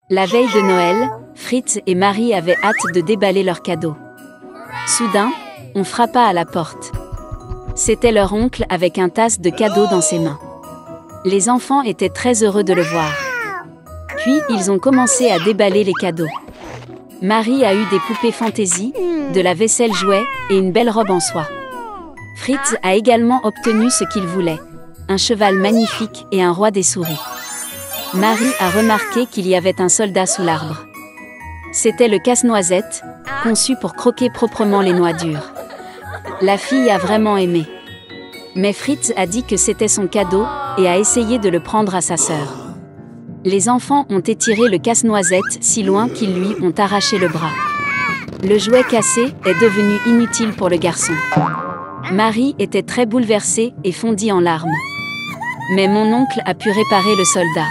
La veille de Noël, Fritz et Marie avaient hâte de déballer leurs cadeaux. Soudain, on frappa à la porte. C'était leur oncle avec un tas de cadeaux dans ses mains. Les enfants étaient très heureux de le voir. Puis, ils ont commencé à déballer les cadeaux. Marie a eu des poupées fantaisie, de la vaisselle jouet et une belle robe en soie. Fritz a également obtenu ce qu'il voulait, un cheval magnifique et un roi des souris. Marie a remarqué qu'il y avait un soldat sous l'arbre. C'était le casse-noisette, conçu pour croquer proprement les noix dures. La fille a vraiment aimé. Mais Fritz a dit que c'était son cadeau et a essayé de le prendre à sa sœur. Les enfants ont étiré le casse-noisette si loin qu'ils lui ont arraché le bras. Le jouet cassé est devenu inutile pour le garçon. Marie était très bouleversée et fondit en larmes. Mais mon oncle a pu réparer le soldat.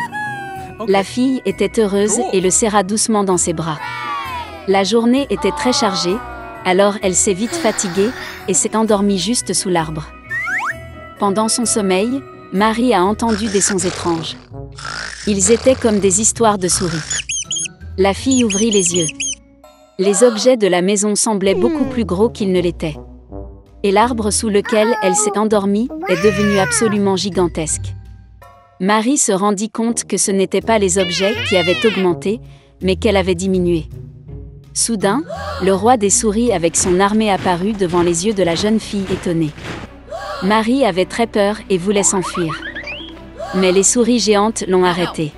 La fille était heureuse et le serra doucement dans ses bras. La journée était très chargée, alors elle s'est vite fatiguée et s'est endormie juste sous l'arbre. Pendant son sommeil, Marie a entendu des sons étranges. Ils étaient comme des histoires de souris. La fille ouvrit les yeux. Les objets de la maison semblaient beaucoup plus gros qu'ils ne l'étaient. Et l'arbre sous lequel elle s'est endormie est devenu absolument gigantesque. Marie se rendit compte que ce n'étaient pas les objets qui avaient augmenté, mais qu'elle avait diminué. Soudain, le roi des souris avec son armée apparut devant les yeux de la jeune fille étonnée. Marie avait très peur et voulait s'enfuir. Mais les souris géantes l'ont arrêtée.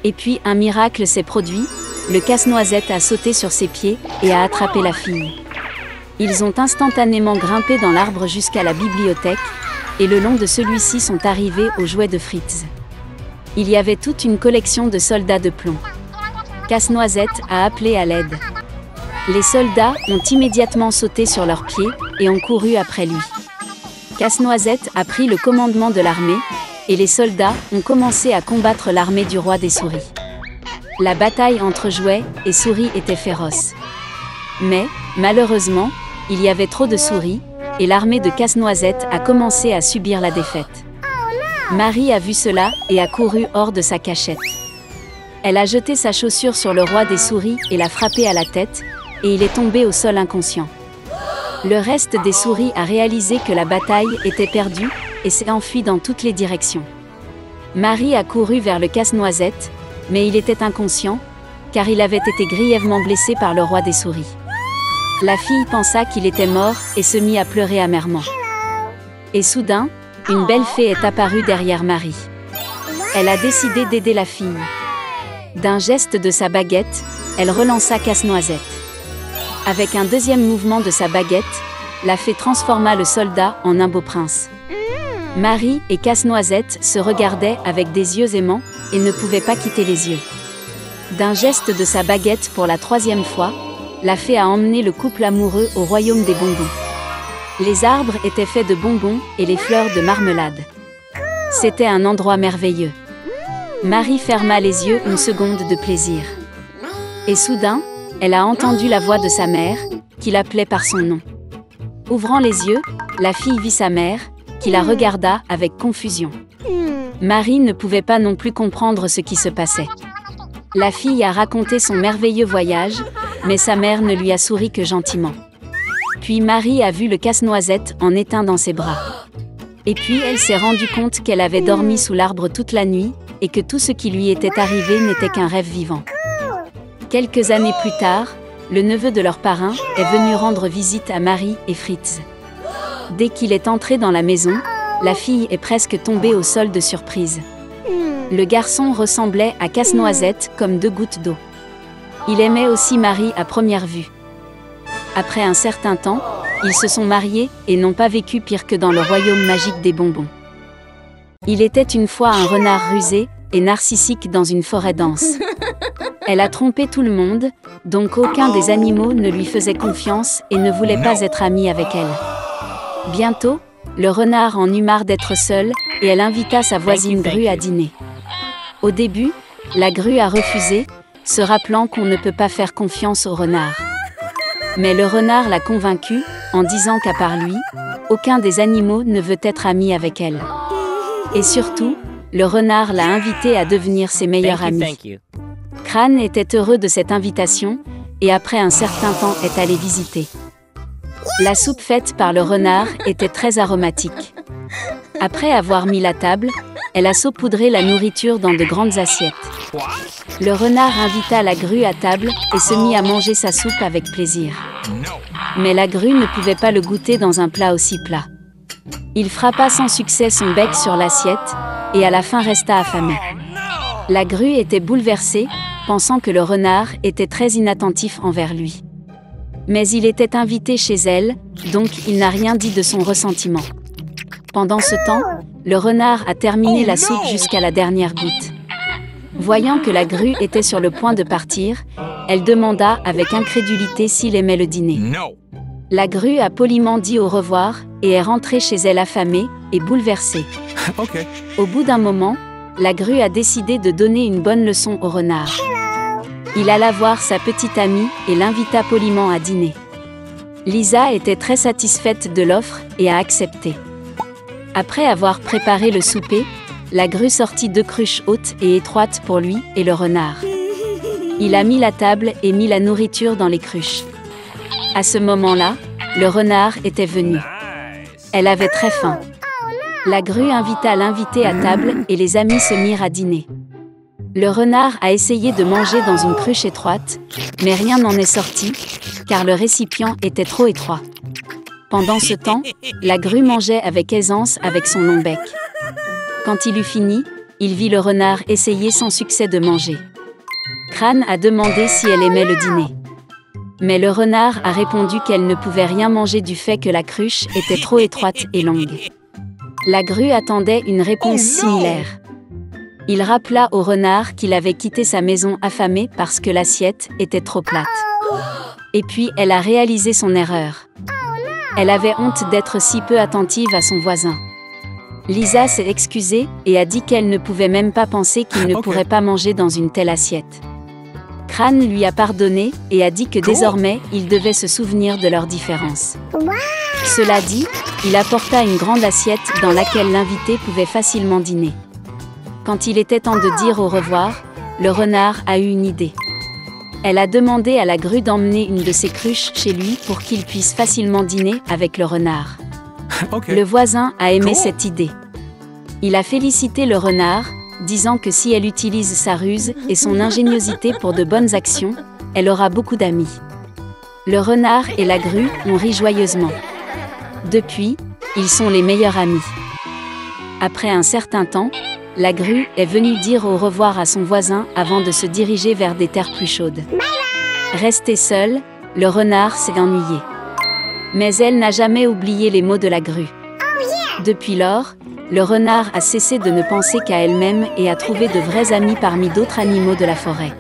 Et puis un miracle s'est produit, le casse-noisette a sauté sur ses pieds et a attrapé la fille. Ils ont instantanément grimpé dans l'arbre jusqu'à la bibliothèque, et le long de celui-ci sont arrivés aux jouets de Fritz. Il y avait toute une collection de soldats de plomb. Casse-noisette a appelé à l'aide. Les soldats ont immédiatement sauté sur leurs pieds et ont couru après lui. Casse-noisette a pris le commandement de l'armée, et les soldats ont commencé à combattre l'armée du roi des souris. La bataille entre jouets et souris était féroce. Mais, malheureusement, il y avait trop de souris, et l'armée de Casse-noisette a commencé à subir la défaite. Marie a vu cela et a couru hors de sa cachette. Elle a jeté sa chaussure sur le roi des souris et l'a frappé à la tête, et il est tombé au sol inconscient. Le reste des souris a réalisé que la bataille était perdue, et s'est enfui dans toutes les directions. Marie a couru vers le casse-noisette, mais il était inconscient, car il avait été grièvement blessé par le roi des souris. La fille pensa qu'il était mort et se mit à pleurer amèrement. Et soudain, une belle fée est apparue derrière Marie. Elle a décidé d'aider la fille. D'un geste de sa baguette, elle relança Casse-noisette. Avec un deuxième mouvement de sa baguette, la fée transforma le soldat en un beau prince. Marie et Casse-noisette se regardaient avec des yeux aimants et ne pouvaient pas quitter les yeux. D'un geste de sa baguette pour la troisième fois, la fée a emmené le couple amoureux au royaume des bonbons. Les arbres étaient faits de bonbons et les fleurs de marmelade. C'était un endroit merveilleux. Marie ferma les yeux une seconde de plaisir. Et soudain, elle a entendu la voix de sa mère, qui l'appelait par son nom. Ouvrant les yeux, la fille vit sa mère, qui la regarda avec confusion. Marie ne pouvait pas non plus comprendre ce qui se passait. La fille a raconté son merveilleux voyage, mais sa mère ne lui a souri que gentiment. Puis Marie a vu le casse-noisette en éteint dans ses bras. Et puis elle s'est rendue compte qu'elle avait dormi sous l'arbre toute la nuit, et que tout ce qui lui était arrivé n'était qu'un rêve vivant. Quelques années plus tard, le neveu de leur parrain est venu rendre visite à Marie et Fritz. Dès qu'il est entré dans la maison, la fille est presque tombée au sol de surprise. Le garçon ressemblait à Casse-noisette comme deux gouttes d'eau. Il aimait aussi Marie à première vue. Après un certain temps, ils se sont mariés et n'ont pas vécu pire que dans le royaume magique des bonbons. Il était une fois un renard rusé et narcissique dans une forêt dense. Elle a trompé tout le monde, donc aucun des animaux ne lui faisait confiance et ne voulait pas être ami avec elle. Bientôt, le renard en eut marre d'être seul et elle invita sa voisine grue à dîner. Au début, la grue a refusé, se rappelant qu'on ne peut pas faire confiance au renard. Mais le renard l'a convaincue, en disant qu'à part lui, aucun des animaux ne veut être ami avec elle. Et surtout, le renard l'a invitée à devenir ses meilleurs amis. Crâne était heureux de cette invitation, et après un certain temps est allé visiter. La soupe faite par le renard était très aromatique. Après avoir mis la table, elle a saupoudré la nourriture dans de grandes assiettes. Le renard invita la grue à table et se mit à manger sa soupe avec plaisir. Mais la grue ne pouvait pas le goûter dans un plat aussi plat. Il frappa sans succès son bec sur l'assiette, et à la fin resta affamé. La grue était bouleversée, pensant que le renard était très inattentif envers lui. Mais il était invité chez elle, donc il n'a rien dit de son ressentiment. Pendant ce temps, le renard a terminé la soupe jusqu'à la dernière goutte. Voyant que la grue était sur le point de partir, elle demanda avec incrédulité s'il aimait le dîner. La grue a poliment dit au revoir et est rentrée chez elle affamée et bouleversée. Okay. Au bout d'un moment, la grue a décidé de donner une bonne leçon au renard. Il alla voir sa petite amie et l'invita poliment à dîner. Lisa était très satisfaite de l'offre et a accepté. Après avoir préparé le souper, la grue sortit 2 cruches hautes et étroites pour lui et le renard. Il a mis la table et mis la nourriture dans les cruches. À ce moment-là, le renard était venu. Elle avait très faim. La grue invita l'invité à table et les amis se mirent à dîner. Le renard a essayé de manger dans une cruche étroite, mais rien n'en est sorti, car le récipient était trop étroit. Pendant ce temps, la grue mangeait avec aisance avec son long bec. Quand il eut fini, il vit le renard essayer sans succès de manger. Crâne a demandé si elle aimait le dîner. Mais le renard a répondu qu'elle ne pouvait rien manger du fait que la cruche était trop étroite et longue. La grue attendait une réponse similaire. Il rappela au renard qu'il avait quitté sa maison affamé parce que l'assiette était trop plate. Et puis elle a réalisé son erreur. Elle avait honte d'être si peu attentive à son voisin. Lisa s'est excusée et a dit qu'elle ne pouvait même pas penser qu'il ne pourrait pas manger dans une telle assiette. Crâne lui a pardonné et a dit que désormais, ils devaient se souvenir de leurs différences. Cela dit, il apporta une grande assiette dans laquelle l'invité pouvait facilement dîner. Quand il était temps de dire au revoir, le renard a eu une idée. Elle a demandé à la grue d'emmener une de ses cruches chez lui pour qu'il puisse facilement dîner avec le renard. Okay. Le voisin a aimé cette idée. Il a félicité le renard, disant que si elle utilise sa ruse et son ingéniosité pour de bonnes actions, elle aura beaucoup d'amis. Le renard et la grue ont ri joyeusement. Depuis, ils sont les meilleurs amis. Après un certain temps, la grue est venue dire au revoir à son voisin avant de se diriger vers des terres plus chaudes. Resté seul, le renard s'est ennuyé. Mais elle n'a jamais oublié les mots de la grue. Depuis lors, le renard a cessé de ne penser qu'à elle-même et a trouvé de vrais amis parmi d'autres animaux de la forêt.